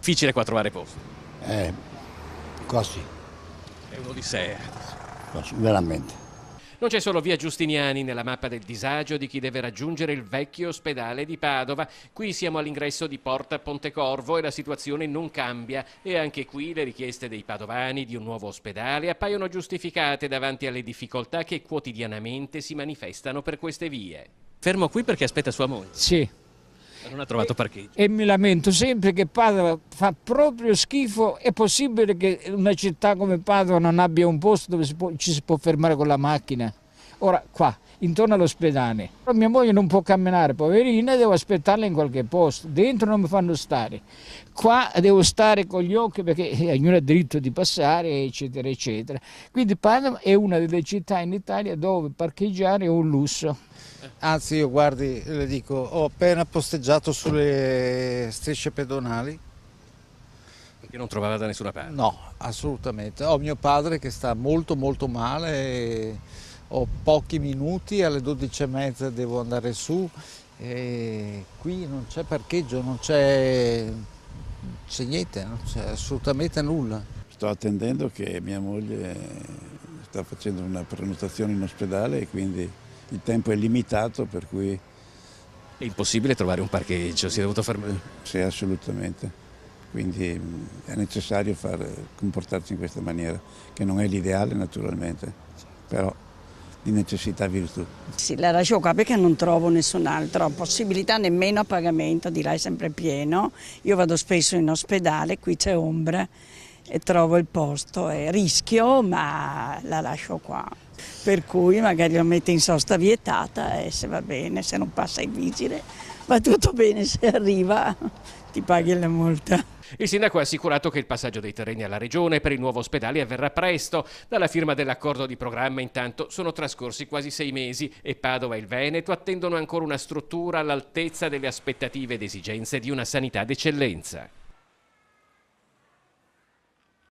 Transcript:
difficile qua trovare posto. Così, È un'odissea. veramente. Non c'è solo via Giustiniani nella mappa del disagio di chi deve raggiungere il vecchio ospedale di Padova. Qui siamo all'ingresso di Porta Pontecorvo e la situazione non cambia. E anche qui le richieste dei padovani di un nuovo ospedale appaiono giustificate davanti alle difficoltà che quotidianamente si manifestano per queste vie. Fermo qui perché aspetta sua moglie. Sì, Non ha trovato parcheggio. e mi lamento sempre che Padova fa proprio schifo. È possibile che una città come Padova non abbia un posto dove ci si può fermare con la macchina? Ora, qua, intorno all'ospedale, mia moglie non può camminare, poverina, devo aspettarla in qualche posto. Dentro non mi fanno stare. Qua devo stare con gli occhi perché ognuno ha diritto di passare, eccetera, eccetera. Quindi Padova è una delle città in Italia dove parcheggiare è un lusso. Anzi, io guardi, le dico, ho appena posteggiato sulle strisce pedonali. Perché non trovava da nessuna parte. No, assolutamente. Ho mio padre che sta molto molto male, e ho pochi minuti, alle 12:30 devo andare su e qui non c'è parcheggio, non c'è niente, non c'è assolutamente nulla. Sto attendendo che mia moglie sta facendo una prenotazione in ospedale e quindi il tempo è limitato, per cui È impossibile trovare un parcheggio, si è dovuto fermare. sì, assolutamente. Quindi è necessario comportarsi in questa maniera, che non è l'ideale naturalmente, però di necessità virtù. Sì, la lascio qua perché non trovo nessun'altra possibilità, nemmeno a pagamento, di là è sempre pieno. Io vado spesso in ospedale, qui c'è ombra e trovo il posto, è rischio, ma la lascio qua. Per cui magari lo metto in sosta vietata e se va bene, se non passa il vigile, va tutto bene, se arriva ti paghi la multa. Il sindaco ha assicurato che il passaggio dei terreni alla regione per il nuovo ospedale avverrà presto. Dalla firma dell'accordo di programma intanto sono trascorsi quasi 6 mesi e Padova e il Veneto attendono ancora una struttura all'altezza delle aspettative ed esigenze di una sanità d'eccellenza.